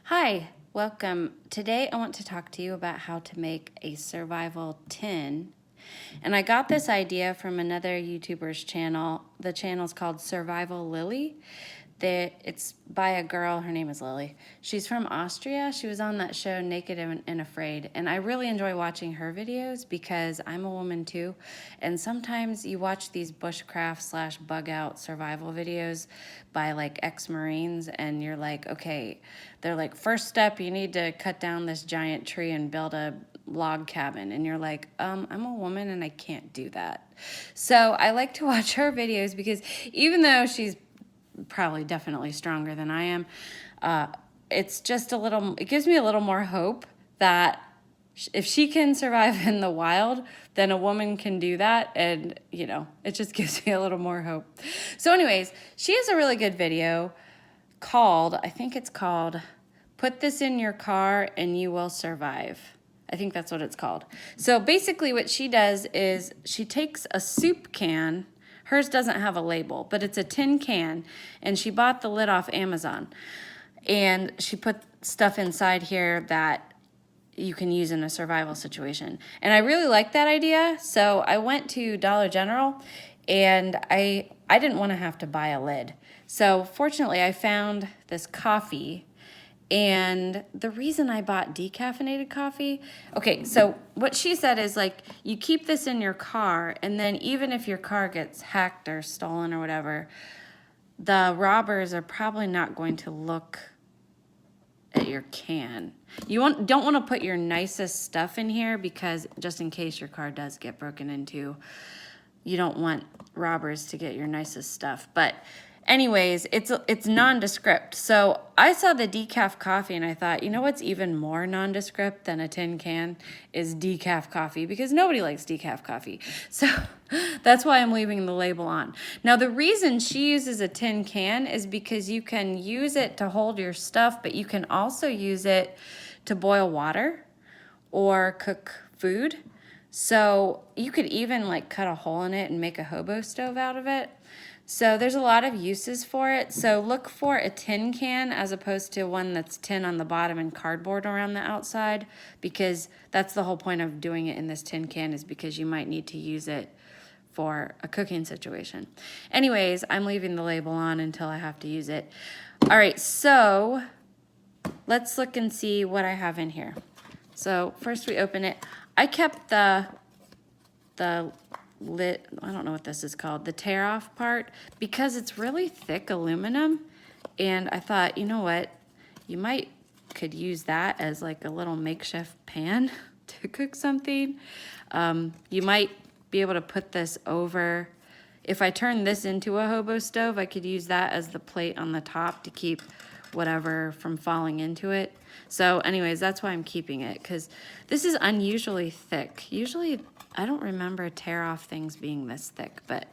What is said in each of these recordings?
Hi, welcome. Today I want to talk to you about how to make a survival tin. And I got this idea from another YouTuber's channel. The channel's called Survival Lily. It's by a girl, her name is Lily. She's from Austria. She was on that show Naked and Afraid. And I really enjoy watching her videos because I'm a woman too. And sometimes you watch these bushcraft / bug out survival videos by like ex-Marines and you're like, okay, they're like, first step, you need to cut down this giant tree and build a log cabin. And you're like, I'm a woman and I can't do that. So I like to watch her videos because even though she's probably definitely stronger than I am, it's just it gives me a little more hope that if she can survive in the wild, then a woman can do that. And, it just gives me a little more hope. So anyways, she has a really good video I think it's called, Put This in Your Car and You Will Survive. I think that's what it's called. So basically what she does is she takes a soup can. Hers doesn't have a label, but it's a tin can, and she bought the lid off Amazon. And she put stuff inside here that you can use in a survival situation. And I really like that idea, so I went to Dollar General, and I didn't want to have to buy a lid. So fortunately, I found this coffee. And the reason I bought decaffeinated coffee, okay, so what she said is like, you keep this in your car, and then even if your car gets hacked or stolen or whatever, the robbers are probably not going to look at your can. You don't want to put your nicest stuff in here because just in case your car does get broken into, you don't want robbers to get your nicest stuff. But anyways, it's nondescript. So I saw the decaf coffee and I thought, you know what's even more nondescript than a tin can is decaf coffee, because nobody likes decaf coffee. So that's why I'm leaving the label on. Now, the reason she uses a tin can is because you can use it to hold your stuff, but you can also use it to boil water or cook food. So you could even like cut a hole in it and make a hobo stove out of it. So there's a lot of uses for it. So look for a tin can as opposed to one that's tin on the bottom and cardboard around the outside, because that's the whole point of doing it in this tin can, is because you might need to use it for a cooking situation. Anyways, I'm leaving the label on until I have to use it. All right, so let's look and see what I have in here. So first we open it. I kept the lid, I don't know what this is called, the tear off part, because it's really thick aluminum. And I thought, you know what, you could use that as like a little makeshift pan to cook something. You might be able to put this over. If I turn this into a hobo stove, I could use that as the plate on the top to keep whatever from falling into it. So anyways, that's why I'm keeping it, because this is unusually thick. Usually I don't remember tear off things being this thick, but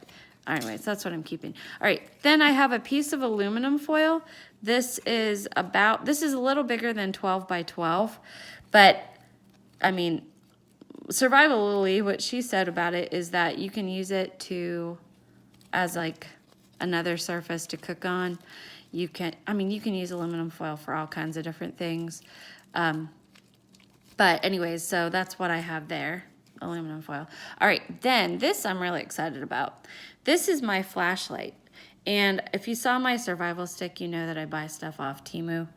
anyways, that's what I'm keeping. All right, then I have a piece of aluminum foil. This is a little bigger than 12 by 12, but I mean, Survival Lily, what she said about it is that you can use it as like another surface to cook on. You can use aluminum foil for all kinds of different things. But anyways, so that's what I have there, aluminum foil. All right, then this I'm really excited about. This is my flashlight. And if you saw my survival stick, you know that I buy stuff off Temu.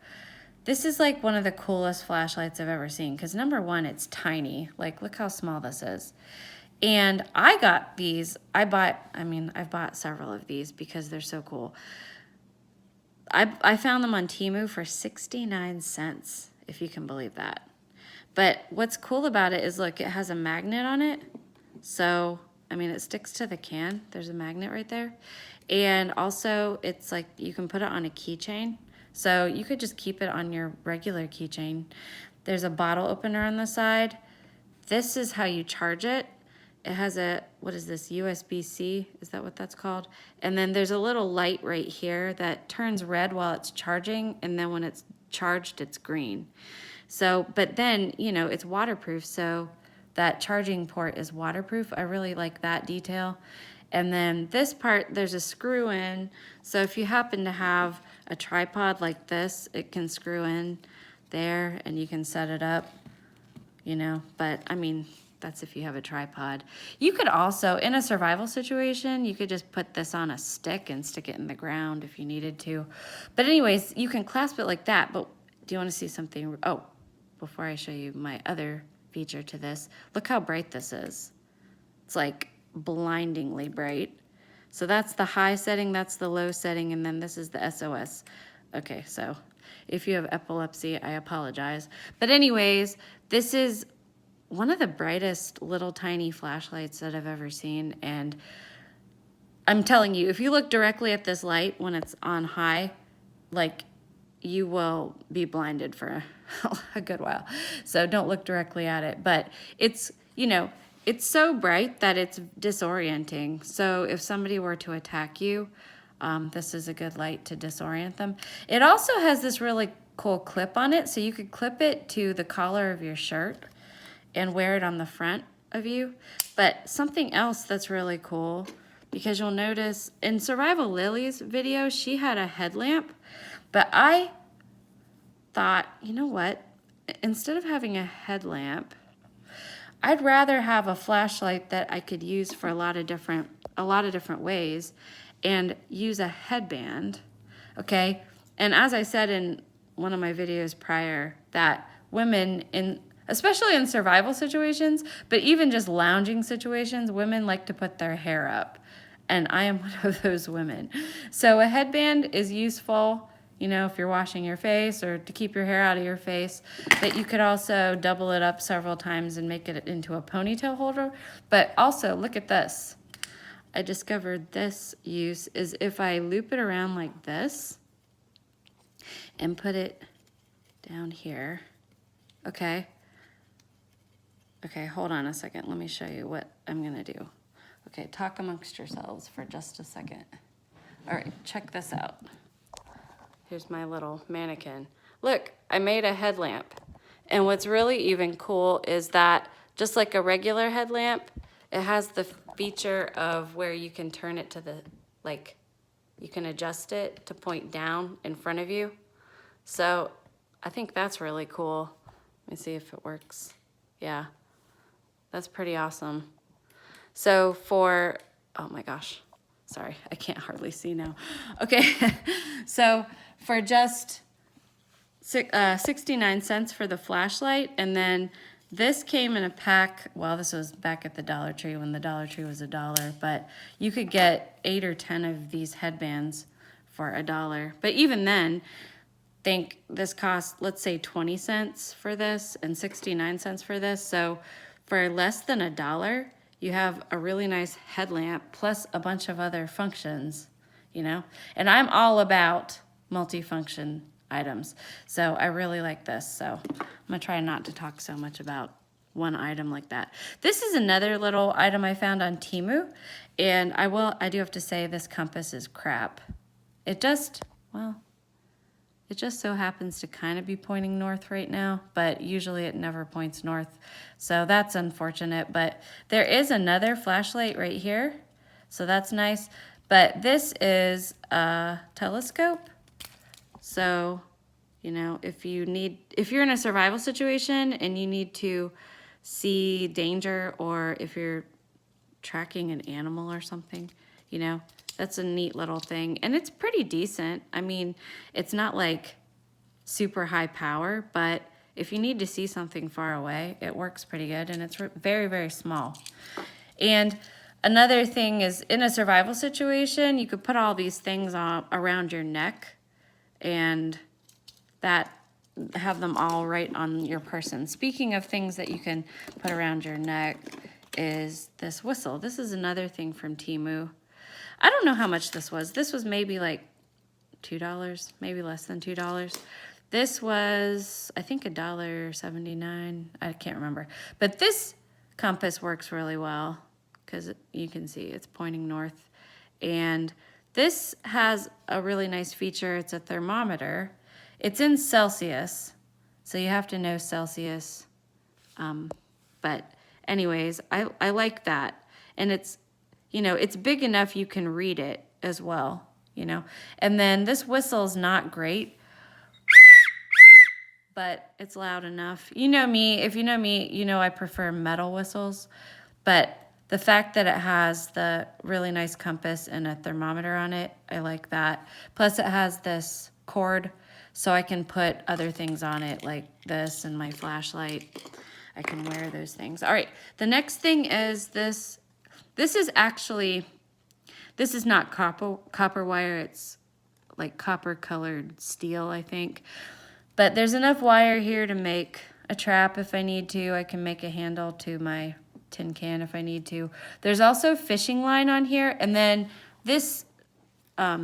This is like one of the coolest flashlights I've ever seen, because number one, it's tiny. Like, look how small this is. And I got these, I've bought several of these because they're so cool. I found them on Temu for 69 cents, if you can believe that. But what's cool about it is, look, it has a magnet on it. So, it sticks to the can. There's a magnet right there. And also, it's like you can put it on a keychain. So you could just keep it on your regular keychain. There's a bottle opener on the side. This is how you charge it. It has what is this, USB-C? Is that what that's called? And then there's a little light right here that turns red while it's charging, and then when it's charged, it's green. So, but then, it's waterproof, so that charging port is waterproof. I really like that detail. And then this part, there's a screw in, so if you happen to have a tripod like this, it can screw in there, and you can set it up, you know, but I mean, that's if you have a tripod. You could also, in a survival situation, you could just put this on a stick and stick it in the ground if you needed to. But anyways, you can clasp it like that, but do you want to see something? Oh, before I show you my other feature to this, look how bright this is. It's like blindingly bright. So that's the high setting, that's the low setting, and then this is the SOS. Okay, so if you have epilepsy, I apologize. But anyways, this is one of the brightest little tiny flashlights that I've ever seen. And I'm telling you, if you look directly at this light when it's on high, like, you will be blinded for a good while. So don't look directly at it. But it's, you know, it's so bright that it's disorienting. So if somebody were to attack you, this is a good light to disorient them. It also has this really cool clip on it. So you could clip it to the collar of your shirt and wear it on the front of you. But something else that's really cool, because you'll notice in Survival Lily's video, she had a headlamp. But I thought, you know what? Instead of having a headlamp, I'd rather have a flashlight that I could use for a lot of different ways and use a headband, okay? And as I said in one of my videos prior, that women, especially in survival situations, but even just lounging situations, women like to put their hair up. And I am one of those women. So a headband is useful, you know, if you're washing your face or to keep your hair out of your face. But you could also double it up several times and make it into a ponytail holder. But also, look at this. I discovered this use is if I loop it around like this and put it down here. Okay. Okay, hold on a second. Let me show you what I'm gonna do. Okay, talk amongst yourselves for just a second. All right, check this out. Here's my little mannequin. Look, I made a headlamp. And what's really even cool is that just like a regular headlamp, it has the feature of where you can turn it to the, like, you can adjust it to point down in front of you. So I think that's really cool. Let me see if it works. Yeah, that's pretty awesome. So for, oh my gosh, sorry, I can't hardly see now. Okay, so for just 69 cents for the flashlight, and then this came in a pack. Well, this was back at the Dollar Tree when the Dollar Tree was $1, but you could get 8 or 10 of these headbands for $1. But even then, think this cost, let's say 20 cents for this and 69 cents for this. So for less than $1, you have a really nice headlamp plus a bunch of other functions, you know? And I'm all about multifunction items. So I really like this. So I'm gonna try not to talk so much about one item like that. This is another little item I found on Temu. And I do have to say this compass is crap. It just so happens to kind of be pointing north right now, but usually it never points north. So that's unfortunate, but there is another flashlight right here. So that's nice. But this is a telescope. So, you know, if you're in a survival situation and you need to see danger, or if you're tracking an animal or something, you know, that's a neat little thing. And it's pretty decent. I mean, it's not like super high power, but if you need to see something far away, it works pretty good, and it's very, very small. And another thing is, in a survival situation, you could put all these things around your neck, and that have them all right on your person. Speaking of things that you can put around your neck is this whistle. This is another thing from Temu. I don't know how much this was. This was maybe like $2, maybe less than $2. This was, I think, $1.79. I can't remember. But this compass works really well because you can see it's pointing north. And this has a really nice feature. It's a thermometer. It's in Celsius, so you have to know Celsius. But anyways, I like that. And it's, you know, it's big enough you can read it as well, you know. And then this whistle's not great, but it's loud enough. You know me, if you know me, you know I prefer metal whistles, but the fact that it has the really nice compass and a thermometer on it, I like that. Plus it has this cord, so I can put other things on it like this and my flashlight. I can wear those things. All right, the next thing is this. This is actually, this is not copper wire, it's like copper colored steel, I think. But there's enough wire here to make a trap if I need to. I can make a handle to my tin can if I need to. There's also fishing line on here. And then this, what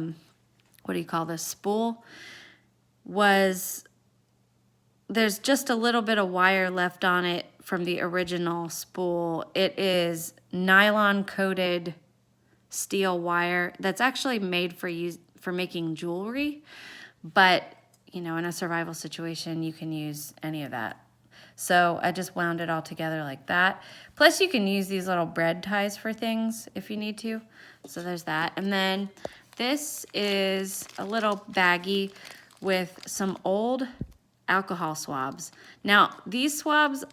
do you call this, spool, was, there's just a little bit of wire left on it from the original spool. It is nylon coated steel wire that's actually made for making jewelry, but you know, in a survival situation, you can use any of that. So I just wound it all together like that. Plus you can use these little bread ties for things if you need to. So there's that. And then this is a little baggie with some old alcohol swabs. Now these swabs,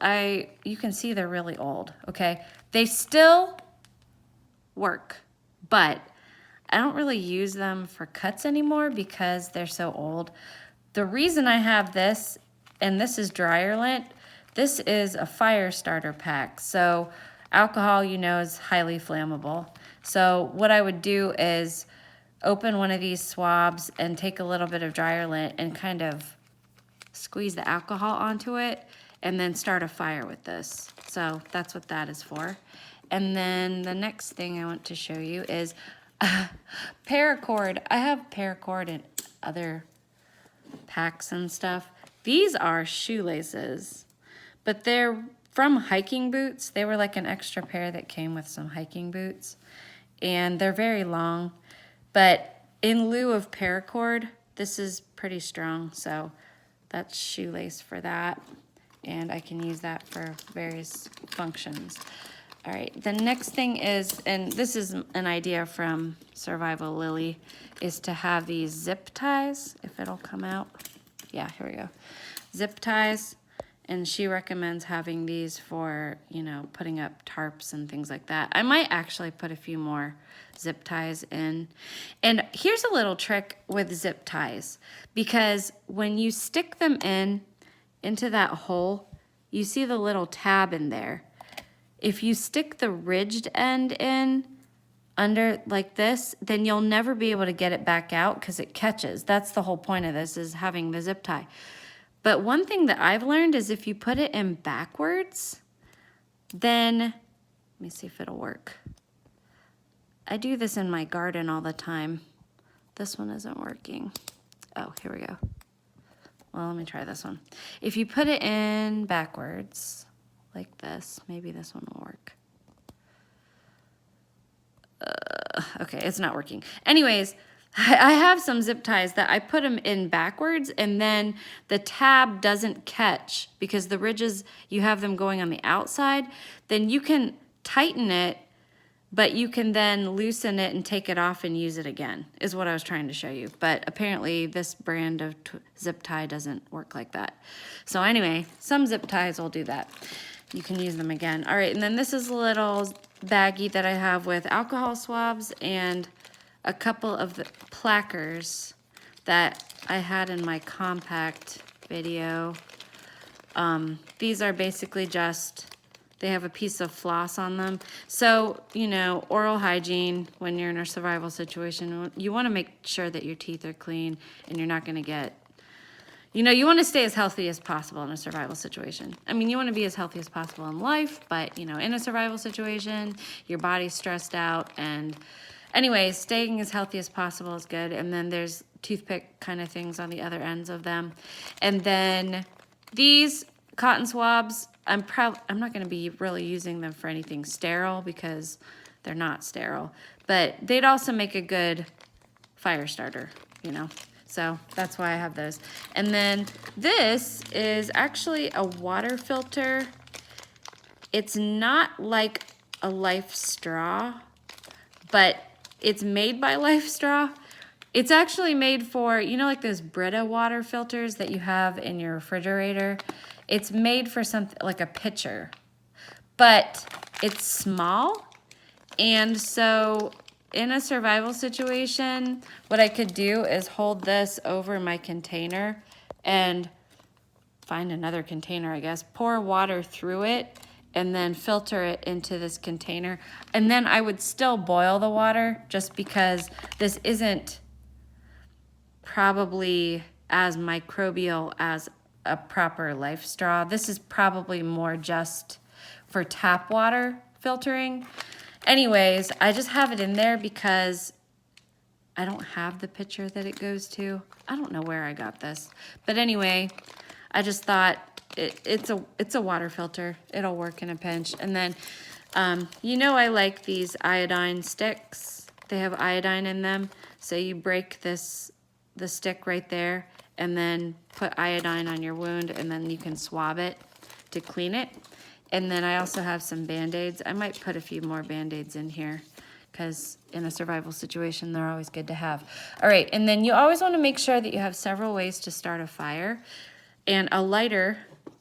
you can see they're really old, okay? They still work, but I don't really use them for cuts anymore because they're so old. The reason I have this, and this is dryer lint, this is a fire starter pack. So alcohol, you know, is highly flammable. So what I would do is open one of these swabs and take a little bit of dryer lint and kind of squeeze the alcohol onto it and then start a fire with this. So that's what that is for. And then the next thing I want to show you is paracord. I have paracord in other packs and stuff. These are shoelaces, but they're from hiking boots. They were like an extra pair that came with some hiking boots, and they're very long, but in lieu of paracord, this is pretty strong, so that's shoelace for that, and I can use that for various functions. All right, the next thing is, and this is an idea from Survival Lily, is to have these zip ties, if it'll come out. Yeah, here we go. Zip ties, and she recommends having these for, you know, putting up tarps and things like that. I might actually put a few more zip ties in. And here's a little trick with zip ties, because when you stick them into that hole, you see the little tab in there. If you stick the ridged end in under like this, then you'll never be able to get it back out because it catches. That's the whole point of this, is having the zip tie. But one thing that I've learned is if you put it in backwards, then, let me see if it'll work. I do this in my garden all the time. This one isn't working. Oh, here we go. Well, let me try this one. If you put it in backwards, like this, maybe this one will work. Okay, it's not working. Anyways, I have some zip ties that I put them in backwards, and then the tab doesn't catch because the ridges, you have them going on the outside. Then you can tighten it, but you can then loosen it and take it off and use it again, is what I was trying to show you. But apparently this brand of zip tie doesn't work like that. So anyway, some zip ties will do that. You can use them again. All right, and then this is a little baggie that I have with alcohol swabs and a couple of the plackers that I had in my compact video. These are basically just, they have a piece of floss on them. So, you know, oral hygiene, when you're in a survival situation, you want to make sure that your teeth are clean and you're not going to get, you know, you want to stay as healthy as possible in a survival situation. I mean, you want to be as healthy as possible in life, but, you know, in a survival situation, your body's stressed out. And anyway, staying as healthy as possible is good. And then there's toothpick kind of things on the other ends of them. And then these cotton swabs, I'm not going to be really using them for anything sterile because they're not sterile. But they'd also make a good fire starter, you know. So that's why I have those. And then this is actually a water filter. It's not like a Life straw, but it's made by Life straw. It's actually made for, you know, like those Brita water filters that you have in your refrigerator. It's made for something like a pitcher, but it's small. And so in a survival situation, what I could do is hold this over my container and find another container, I guess, pour water through it, and then filter it into this container. And then I would still boil the water just because this isn't probably as microbial as a proper life straw. This is probably more just for tap water filtering. Anyways, I just have it in there because I don't have the pitcher that it goes to. I don't know where I got this. But anyway, I just thought it's a water filter. It'll work in a pinch. And then, you know, I like these iodine sticks. They have iodine in them. So you break the stick right there and then put iodine on your wound, and then you can swab it to clean it. And then I also have some Band-Aids. I might put a few more Band-Aids in here because in a survival situation, they're always good to have. All right, and then you always want to make sure that you have several ways to start a fire. And a lighter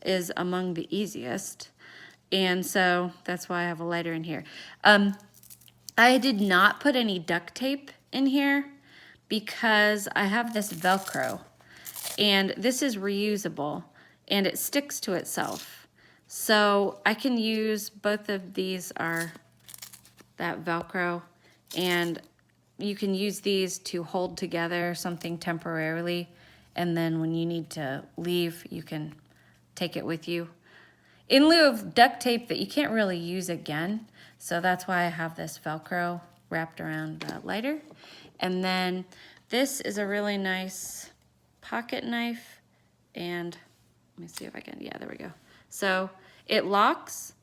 is among the easiest. And so that's why I have a lighter in here. I did not put any duct tape in here because I have this Velcro. And this is reusable and it sticks to itself. So I can use both of these are that Velcro, and you can use these to hold together something temporarily, and then when you need to leave, you can take it with you. In lieu of duct tape that you can't really use again, so that's why I have this Velcro wrapped around the lighter. And then this is a really nice pocket knife, and let me see if I can, yeah, there we go. So it locks,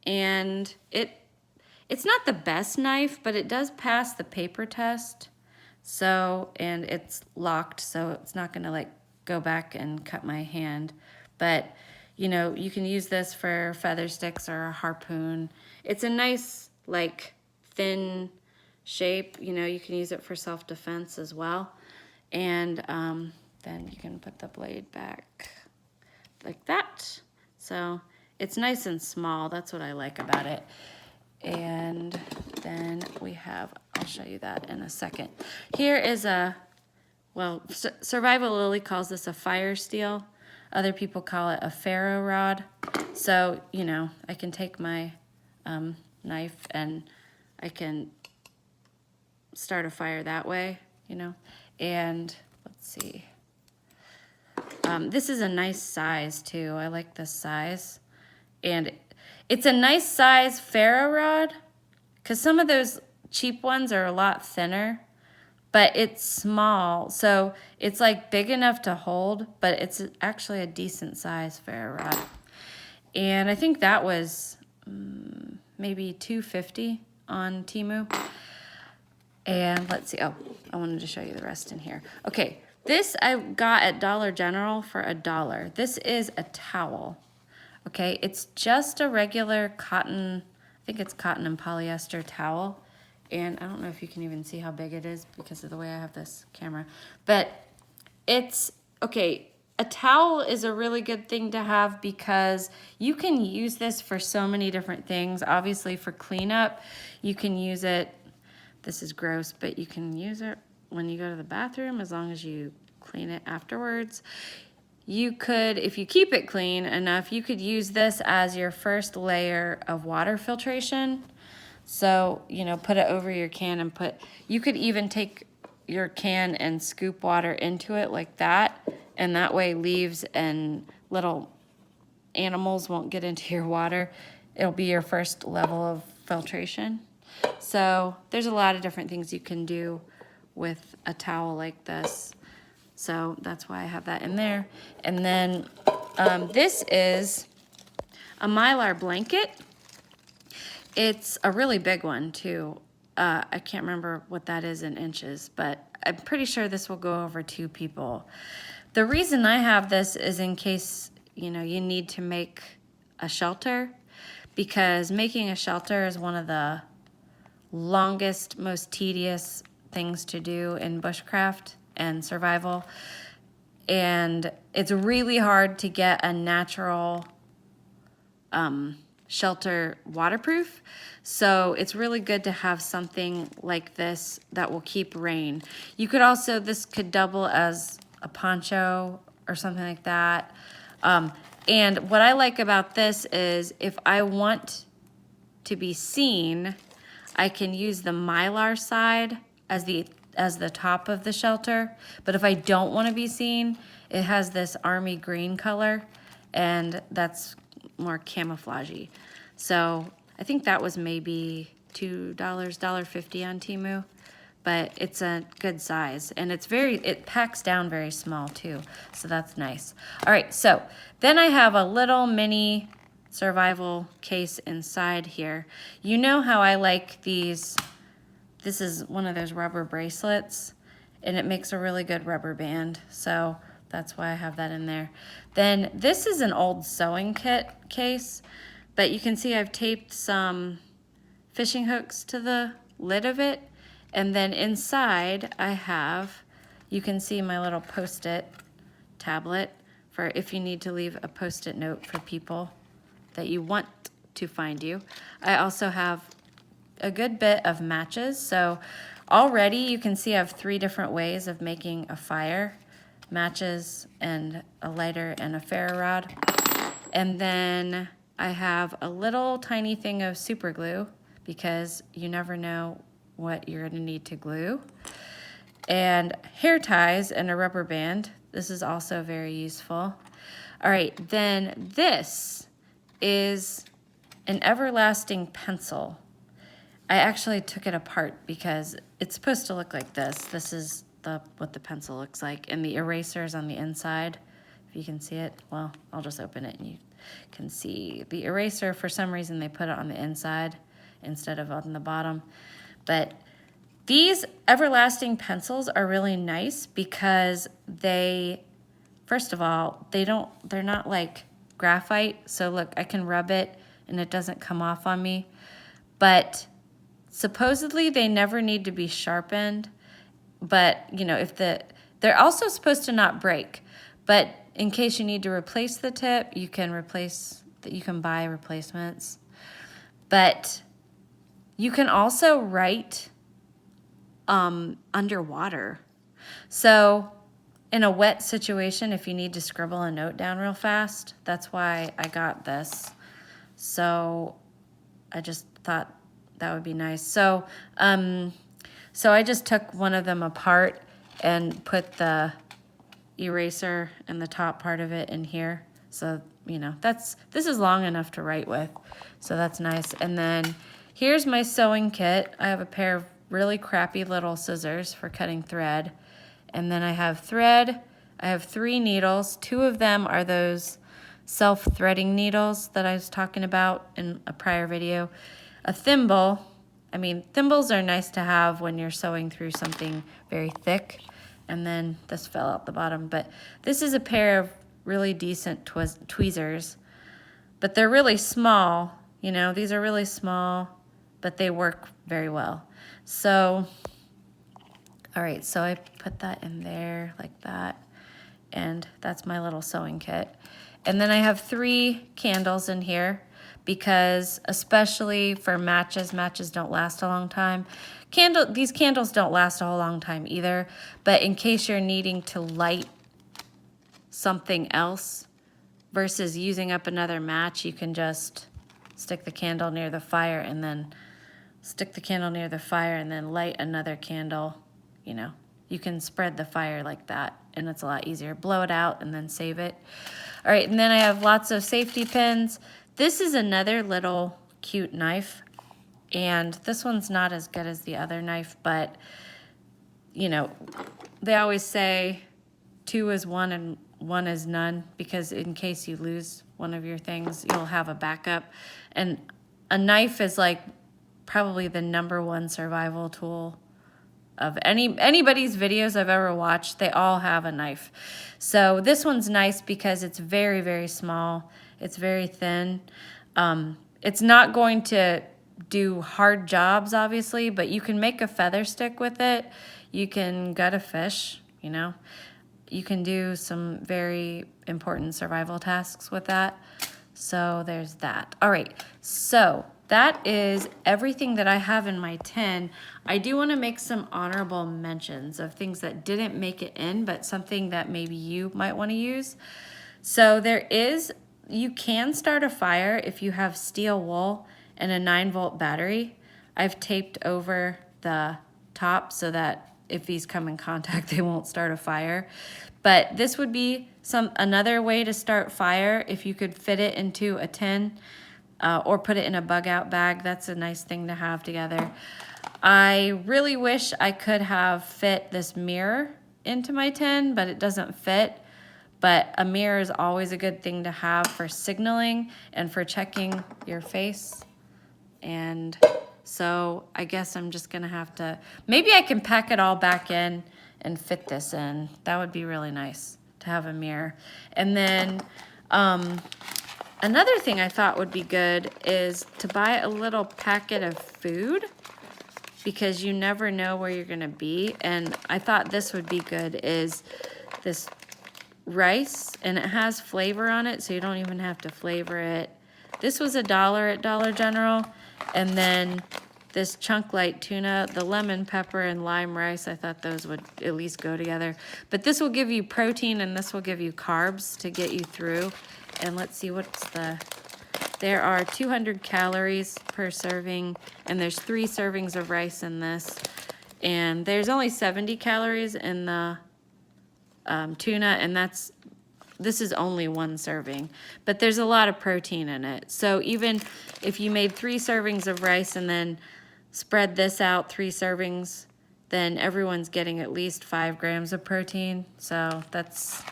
and it's not the best knife, but it does pass the paper test. So, and it's locked, so it's not gonna like go back and cut my hand. But, you know, you can use this for feather sticks or a harpoon. It's a nice, like, thin shape. You know, you can use it for self-defense as well. And then you can put the blade back like that. So it's nice and small. That's what I like about it. And then we have, I'll show you that in a second. Here is a, well, Survival Lily calls this a fire steel. Other people call it a ferro rod. So, you know, I can take my knife and I can start a fire that way, you know. And let's see. This is a nice size too. I like this size. And it's a nice size ferro rod because some of those cheap ones are a lot thinner, but it's small. So it's like big enough to hold, but it's actually a decent size ferro rod. And I think that was maybe $2.50 on Temu. And let's see, oh, I wanted to show you the rest in here. Okay, this I got at Dollar General for $1. This is a towel. Okay, it's just a regular cotton, I think it's cotton and polyester towel. And I don't know if you can even see how big it is because of the way I have this camera. But it's, okay, a towel is a really good thing to have because you can use this for so many different things. Obviously for cleanup, you can use it, this is gross, but you can use it when you go to the bathroom as long as you clean it afterwards. You could, if you keep it clean enough, you could use this as your first layer of water filtration. So, you know, put it over your can and you could even take your can and scoop water into it like that. And that way leaves and little animals won't get into your water. It'll be your first level of filtration. So there's a lot of different things you can do with a towel like this. So that's why I have that in there. And then this is a Mylar blanket. It's a really big one too. I can't remember what that is in inches, but I'm pretty sure this will go over 2 people. The reason I have this is in case, you know, you need to make a shelter, because making a shelter is one of the longest, most tedious things to do in bushcraft and survival. And it's really hard to get a natural shelter waterproof. So it's really good to have something like this that will keep rain. You could also, this could double as a poncho or something like that. And what I like about this is if I want to be seen, I can use the Mylar side as the top of the shelter. But if I don't want to be seen, it has this army green color, and that's more camouflagey. So I think that was maybe $2, $1.50 on Temu, but it's a good size, and it packs down very small too, so that's nice. All right, so then I have a little mini survival case inside here. You know how I like these. This is one of those rubber bracelets, and it makes a really good rubber band, so that's why I have that in there. Then this is an old sewing kit case, but you can see I've taped some fishing hooks to the lid of it, and then inside I have, you can see my little Post-it tablet for if you need to leave a Post-it note for people that you want to find you. I also have a good bit of matches, so already you can see I have 3 different ways of making a fire: matches and a lighter and a ferro rod. And then I have a little tiny thing of super glue because you never know what you're gonna need to glue. And hair ties and a rubber band. This is also very useful. All right, then this is an everlasting pencil. I actually took it apart because it's supposed to look like this. This is what the pencil looks like, and the eraser is on the inside. If you can see it, well, I'll just open it and you can see the eraser. For some reason, they put it on the inside instead of on the bottom. But these everlasting pencils are really nice because they, first of all, they're not like graphite. So look, I can rub it and it doesn't come off on me. But supposedly they never need to be sharpened. But, you know, they're also supposed to not break. But in case you need to replace the tip, you can buy replacements. But you can also write underwater. So in a wet situation, if you need to scribble a note down real fast, that's why I got this. So I just thought that would be nice. So I just took one of them apart and put the eraser and the top part of it in here. So, you know, this is long enough to write with. So that's nice. And then here's my sewing kit. I have a pair of really crappy little scissors for cutting thread. And then I have thread. I have 3 needles. 2 of them are those self-threading needles that I was talking about in a prior video. A thimble. I mean, thimbles are nice to have when you're sewing through something very thick. And then this fell out the bottom. But this is a pair of really decent tweezers. But they're really small. You know, these are really small, but they work very well. So, all right, so I put that in there like that. And that's my little sewing kit. And then I have 3 candles in here because especially for matches don't last a long time. These candles don't last a whole long time either, but in case you're needing to light something else versus using up another match, you can just stick the candle near the fire and then light another candle. You know, you can spread the fire like that and it's a lot easier. Blow it out and then save it. All right, and then I have lots of safety pins. This is another little cute knife, and this one's not as good as the other knife, but, you know, they always say 2 is 1 and 1 is none, because in case you lose one of your things, you'll have a backup. And a knife is like probably the #1 survival tool of anybody's videos I've ever watched. They all have a knife. So this one's nice because it's very, very small. It's very thin. It's not going to do hard jobs, obviously, but you can make a feather stick with it. You can gut a fish, you know. You can do some very important survival tasks with that. So there's that. All right, so that is everything that I have in my tin. I do want to make some honorable mentions of things that didn't make it in, but something that maybe you might want to use. So you can start a fire if you have steel wool and a 9-volt battery. I've taped over the top so that if these come in contact, they won't start a fire. But this would be another way to start fire if you could fit it into a tin or put it in a bug out bag. That's a nice thing to have together. I really wish I could have fit this mirror into my tin, but it doesn't fit. But a mirror is always a good thing to have for signaling and for checking your face. And so I guess I'm just gonna have to, maybe I can pack it all back in and fit this in. That would be really nice to have a mirror. And then another thing I thought would be good is to buy a little packet of food, because you never know where you're gonna be. And I thought this would be good, is this rice, and it has flavor on it, so you don't even have to flavor it. This was $1 at Dollar General. And then this chunk light tuna, the lemon pepper and lime rice, I thought those would at least go together. But this will give you protein and this will give you carbs to get you through. And let's see, there are 200 calories per serving, and there's 3 servings of rice in this. And there's only 70 calories in the tuna, and this is only 1 serving, but there's a lot of protein in it. So even if you made 3 servings of rice and then spread this out 3 servings, then everyone's getting at least 5 grams of protein. So that's,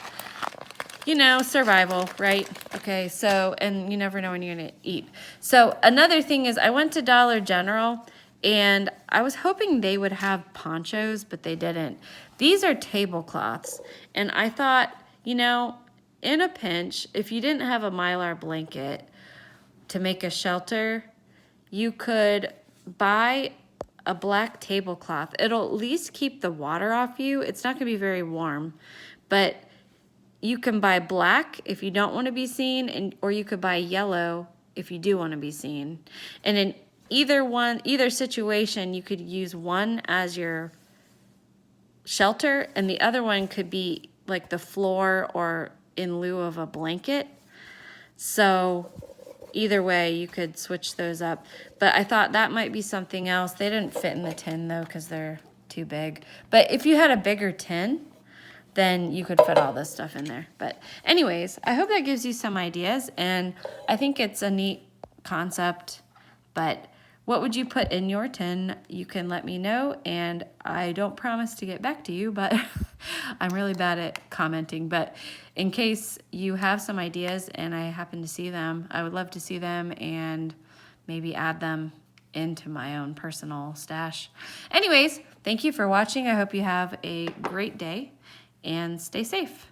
you know, survival, right? Okay, so, and you never know when you're gonna eat. So another thing is I went to Dollar General and I was hoping they would have ponchos, but they didn't. These are tablecloths, and I thought, you know, in a pinch, if you didn't have a Mylar blanket to make a shelter, you could buy a black tablecloth. It'll at least keep the water off you. It's not gonna be very warm, but you can buy black if you don't wanna be seen, or you could buy yellow if you do wanna be seen. And in either situation, you could use one as your shelter, and the other one could be like the floor or in lieu of a blanket. So either way, you could switch those up. But I thought that might be something else. They didn't fit in the tin though, because they're too big. But if you had a bigger tin, then you could fit all this stuff in there. But anyways, I hope that gives you some ideas, and I think it's a neat concept. But what would you put in your tin? You can let me know, and I don't promise to get back to you, but I'm really bad at commenting. But in case you have some ideas and I happen to see them, I would love to see them and maybe add them into my own personal stash. Anyways, thank you for watching. I hope you have a great day and stay safe.